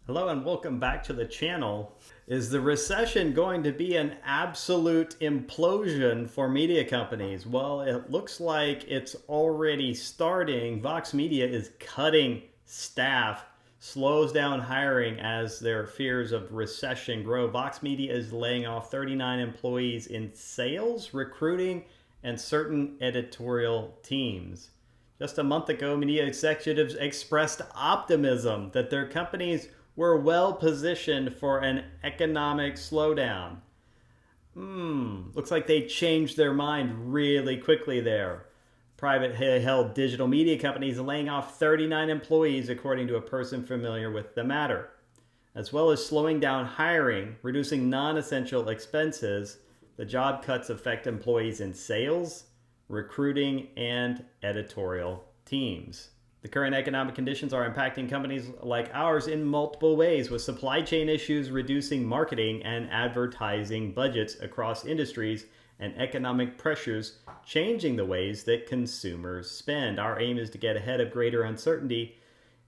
Hello and welcome back to the channel. Is the recession going to be an absolute implosion for media companies? Well, it looks like it's already starting. Vox Media is cutting staff, slows down hiring as their fears of recession grow. Vox Media is laying off 39 employees in sales, recruiting, and certain editorial teams. Just a month ago, media executives expressed optimism that their companies were well positioned for an economic slowdown. Looks like they changed their mind really quickly there. Private held digital media companies laying off 39 employees, according to a person familiar with the matter, as well as slowing down hiring, reducing non essential expenses. The job cuts affect employees in sales, recruiting, and editorial teams. The current economic conditions are impacting companies like ours in multiple ways, with supply chain issues reducing marketing and advertising budgets across industries and economic pressures changing the ways that consumers spend. Our aim is to get ahead of greater uncertainty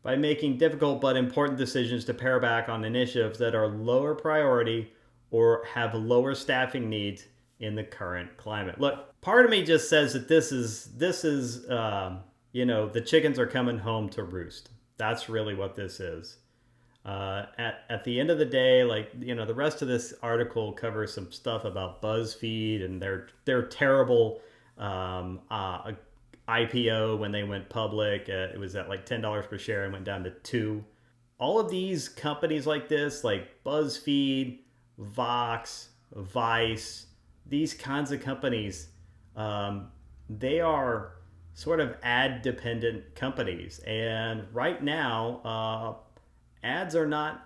by making difficult but important decisions to pare back on initiatives that are lower priority or have lower staffing needs in the current climate. Look, part of me just says that this is the chickens are coming home to roost. That's really what this is. At the end of the day, the rest of this article covers some stuff about BuzzFeed and their terrible IPO when they went public. It was at like $10 per share and went down to $2. All of these companies like this, like BuzzFeed, Vox, Vice, these kinds of companies, they are sort of ad dependent companies, and right now ads are not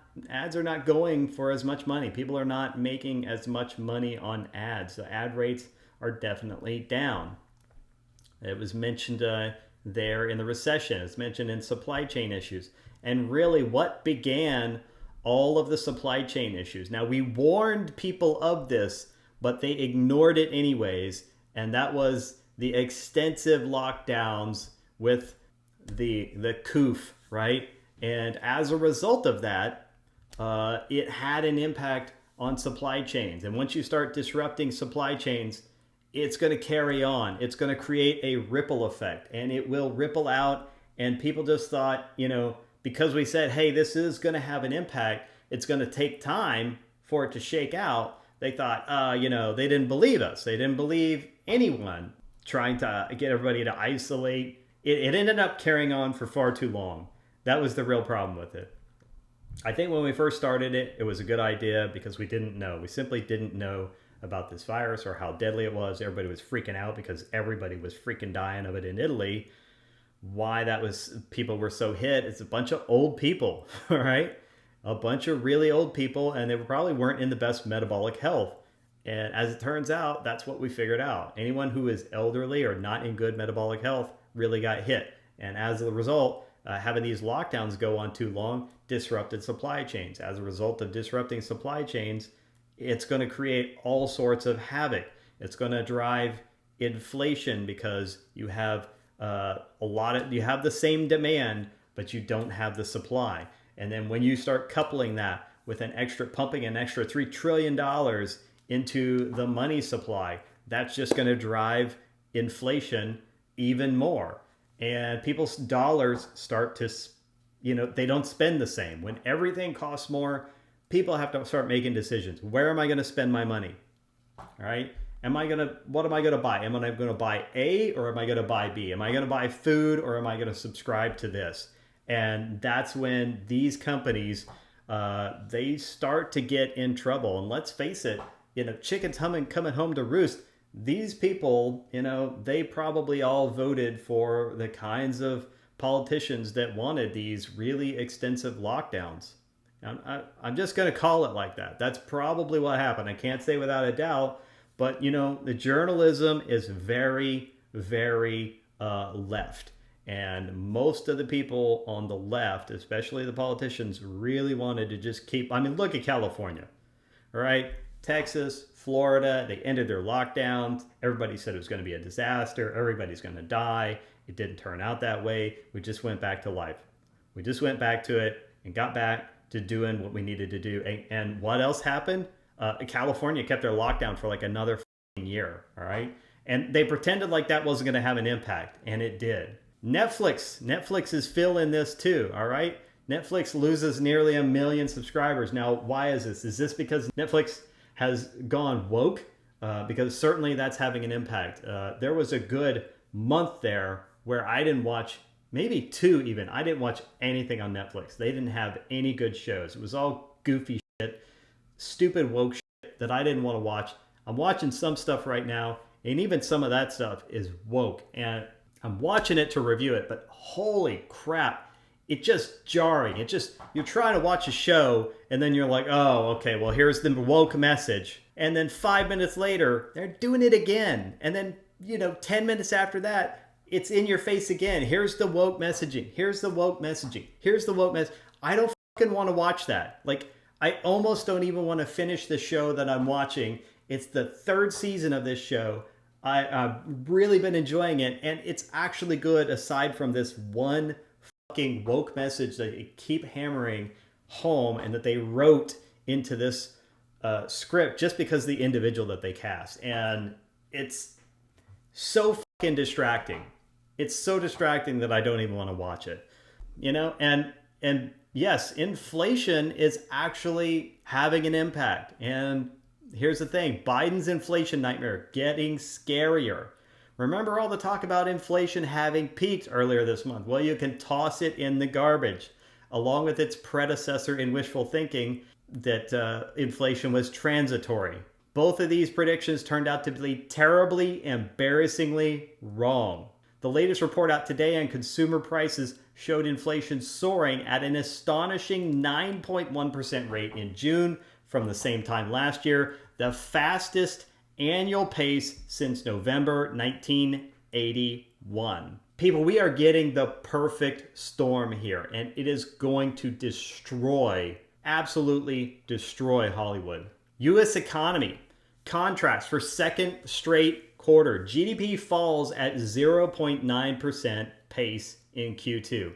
going for as much money. People are not making as much money on ads. The ad rates are definitely down. It was mentioned there in the recession. It's mentioned in supply chain issues, and really what began all of the supply chain issues. Now, we warned people of this, but they ignored it anyways, and that was the extensive lockdowns with the COOF, right? And as a result of that, it had an impact on supply chains. And once you start disrupting supply chains, it's going to carry on. It's going to create a ripple effect, and it will ripple out. And people just thought, because we said, hey, this is going to have an impact, it's going to take time for it to shake out. They thought, they didn't believe us. They didn't believe anyone trying to get everybody to isolate. It ended up carrying on for far too long. That was the real problem with it. I think when we first started it, it was a good idea because we didn't know. We simply didn't know about this virus or how deadly it was. Everybody was freaking out because everybody was freaking dying of it in Italy. Why that was, people were so hit, it's a bunch of old people, all right? A bunch of really old people, and they probably weren't in the best metabolic health. And as it turns out, that's what we figured out. Anyone who is elderly or not in good metabolic health really got hit. And as a result, having these lockdowns go on too long disrupted supply chains. As a result of disrupting supply chains, it's going to create all sorts of havoc. It's going to drive inflation because you have you have the same demand, but you don't have the supply. And then when you start coupling that with pumping an extra $3 trillion into the money supply, that's just going to drive inflation even more. And people's dollars start to, they don't spend the same. When everything costs more, people have to start making decisions. Where am I going to spend my money? All right. What am I going to buy? Am I going to buy A or am I going to buy B? Am I going to buy food or am I going to subscribe to this? And that's when these companies, they start to get in trouble. And let's face it, chickens coming home to roost. These people, they probably all voted for the kinds of politicians that wanted these really extensive lockdowns. I'm just going to call it like that. That's probably what happened. I can't say without a doubt, but the journalism is very, very left. And most of the people on the left, especially the politicians, really wanted to just look at California, all right? Texas, Florida, they ended their lockdowns. Everybody said it was going to be a disaster. Everybody's going to die. It didn't turn out that way. We just went back to life. We just went back to it and got back to doing what we needed to do. And what else happened? California kept their lockdown for like another year. All right. And they pretended like that wasn't going to have an impact. And it did. Netflix is feeling this too. All right. Netflix loses nearly 1 million subscribers. Now, why is this? Is this because Netflix has gone woke? Because certainly that's having an impact. There was a good month there where I didn't watch, maybe 2 even. I didn't watch anything on Netflix. They didn't have any good shows. It was all goofy shit, stupid woke shit that I didn't want to watch. I'm watching some stuff right now, and even some of that stuff is woke. And I'm watching it to review it, but holy crap. It's just jarring. You're trying to watch a show and then you're like, oh, okay, well, here's the woke message. And then 5 minutes later, they're doing it again. And then, 10 minutes after that, it's in your face again. Here's the woke messaging. Here's the woke messaging. Here's the woke message. I don't fucking want to watch that. Like, I almost don't even want to finish the show that I'm watching. It's the 3rd season of this show. I've really been enjoying it. And it's actually good aside from this one fucking woke message that they keep hammering home and that they wrote into this script just because the individual that they cast. And it's so fucking distracting. It's so distracting that I don't even want to watch it. And yes, inflation is actually having an impact. And here's the thing, Biden's inflation nightmare getting scarier. Remember all the talk about inflation having peaked earlier this month? Well, you can toss it in the garbage, along with its predecessor in wishful thinking that inflation was transitory. Both of these predictions turned out to be terribly, embarrassingly wrong. The latest report out today on consumer prices showed inflation soaring at an astonishing 9.1% rate in June from the same time last year, the fastest annual pace since November 1981. People, we are getting the perfect storm here, and it is going to absolutely destroy Hollywood. U.S. economy contracts for second straight quarter. GDP falls at 0.9% pace in Q2.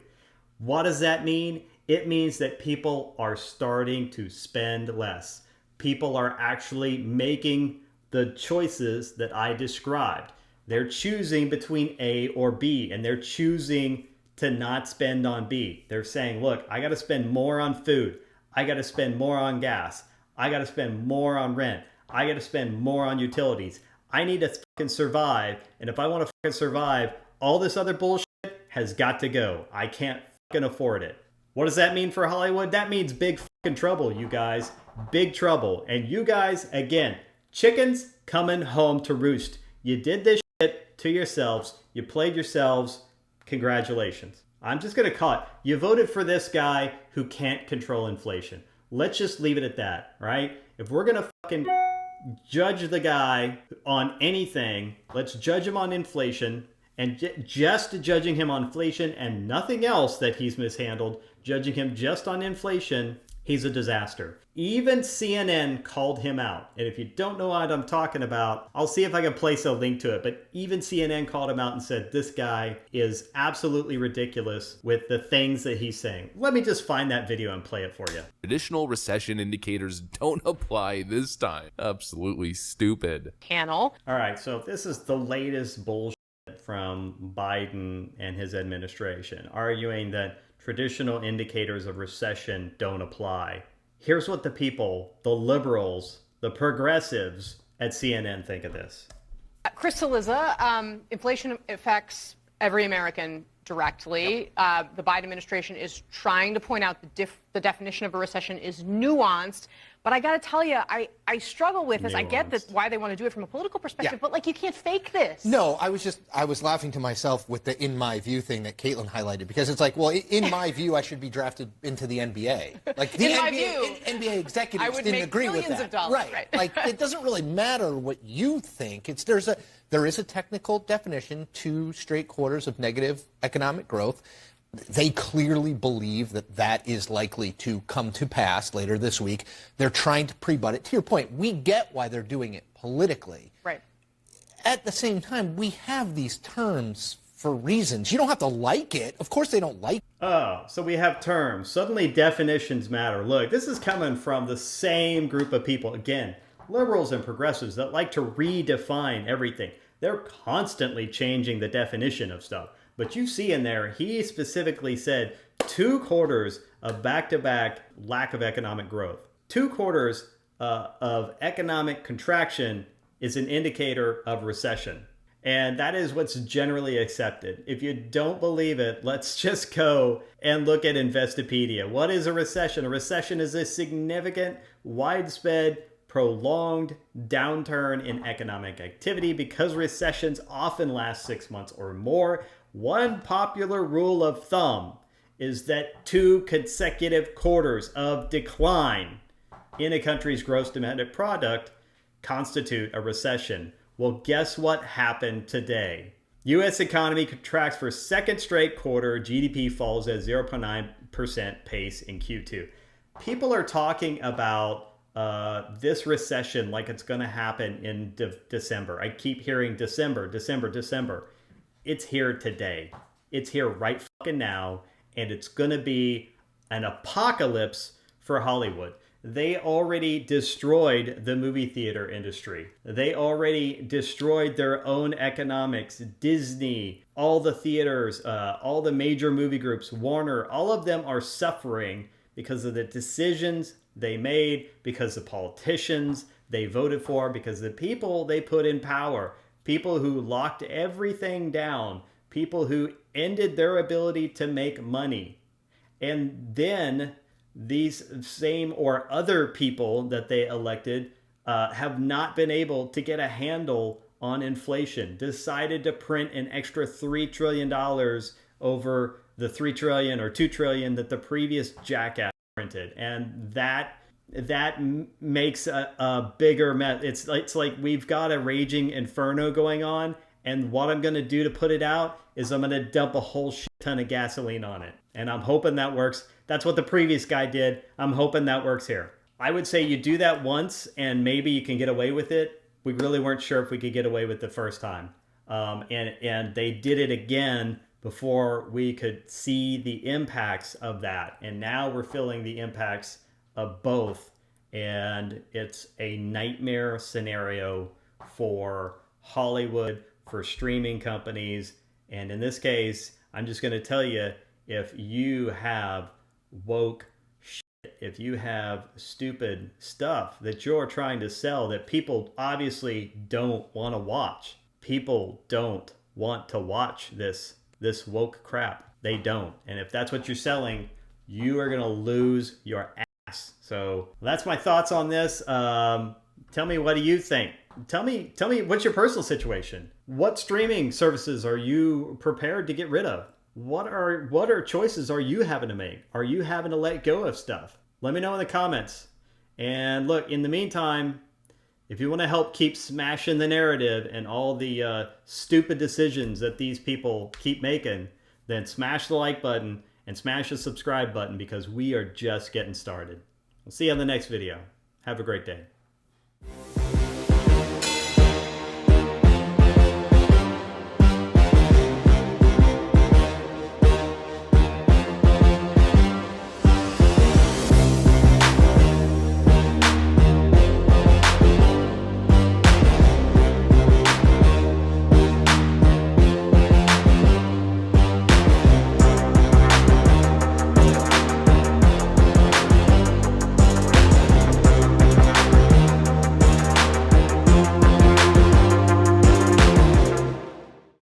What does that mean? It means that people are starting to spend less. People are actually making the choices that I described. They're choosing between A or B, and they're choosing to not spend on B. They're saying, look, I got to spend more on food. I got to spend more on gas. I got to spend more on rent. I got to spend more on utilities. I need to fucking survive. And if I want to fucking survive, all this other bullshit has got to go. I can't fucking afford it. What does that mean for Hollywood? That means big fucking trouble, you guys. Big trouble. And you guys, again, chickens coming home to roost. You did this shit to yourselves. You played yourselves. Congratulations. I'm just going to call it. You voted for this guy who can't control inflation. Let's just leave it at that, right? If we're going to fucking judge the guy on anything, let's judge him on inflation. And just judging him on inflation and nothing else that he's mishandled, judging him just on inflation, he's a disaster. Even CNN called him out. And if you don't know what I'm talking about, I'll see if I can place a link to it. But even CNN called him out and said, this guy is absolutely ridiculous with the things that he's saying. Let me just find that video and play it for you. Traditional recession indicators don't apply this time. Absolutely stupid. Panel. All right, so this is the latest bullshit from Biden and his administration, arguing that traditional indicators of recession don't apply. Here's what the people, the liberals, the progressives at CNN think of this. Chris Cillizza, inflation affects every American directly. The Biden administration is trying to point out the definition of a recession is nuanced. But I got to tell you, I struggle with this. I get that why they want to do it from a political perspective, but like you can't fake this. No, I was laughing to myself with the "in my view" thing that Caitlin highlighted, because it's like, well, in my view, I should be drafted into the NBA. Like the NBA executives didn't agree with that. Right. Like it doesn't really matter what you think. There is a technical definition: 2 straight quarters of negative economic growth. They clearly believe that that is likely to come to pass later this week. They're trying to pre-bud it. To your point, we get why they're doing it politically. Right. At the same time, we have these terms for reasons. You don't have to like it. Of course they don't like it. Oh, so we have terms. Suddenly definitions matter. Look, this is coming from the same group of people. Again, liberals and progressives that like to redefine everything. They're constantly changing the definition of stuff. But you see in there, he specifically said 2 quarters of back-to-back lack of economic growth. 2 quarters of economic contraction is an indicator of recession. And that is what's generally accepted. If you don't believe it, let's just go and look at Investopedia. What is a recession? A recession is a significant, widespread, prolonged downturn in economic activity. Because recessions often last 6 months or more, one popular rule of thumb is that 2 consecutive quarters of decline in a country's gross domestic product constitute a recession. Well, guess what happened today? U.S. economy contracts for second straight quarter. GDP falls at 0.9% pace in Q2. People are talking about this recession like it's going to happen in December. I keep hearing December. It's here today. It's here right fucking now, and it's going to be an apocalypse for Hollywood. They already destroyed the movie theater industry. They already destroyed their own economics. Disney, all the theaters, all the major movie groups, Warner, all of them are suffering because of the decisions they made, because the politicians they voted for, because the people they put in power, people who locked everything down, people who ended their ability to make money. And then these same or other people that they elected have not been able to get a handle on inflation, decided to print an extra $3 trillion over the $3 trillion or $2 trillion that the previous jackass printed. And that makes a bigger mess. It's like we've got a raging inferno going on, and what I'm going to do to put it out is I'm going to dump a whole shit ton of gasoline on it. And I'm hoping that works. That's what the previous guy did. I'm hoping that works here. I would say you do that once and maybe you can get away with it. We really weren't sure if we could get away with it the first time. And they did it again before we could see the impacts of that. And now we're feeling the impacts of both. And it's a nightmare scenario for Hollywood, for streaming companies. And in this case, I'm just going to tell you, if you have woke shit, if you have stupid stuff that you're trying to sell that people obviously don't want to watch, people don't want to watch this woke crap. They don't. And if that's what you're selling, you are going to lose your ass. So that's my thoughts on this. Tell me, what do you think? Tell me what's your personal situation? What streaming services are you prepared to get rid of? What are choices are you having to make? Are you having to let go of stuff? Let me know in the comments. And look, in the meantime, if you want to help keep smashing the narrative and all the stupid decisions that these people keep making, then smash the like button and smash the subscribe button, because we are just getting started. We'll see you on the next video. Have a great day.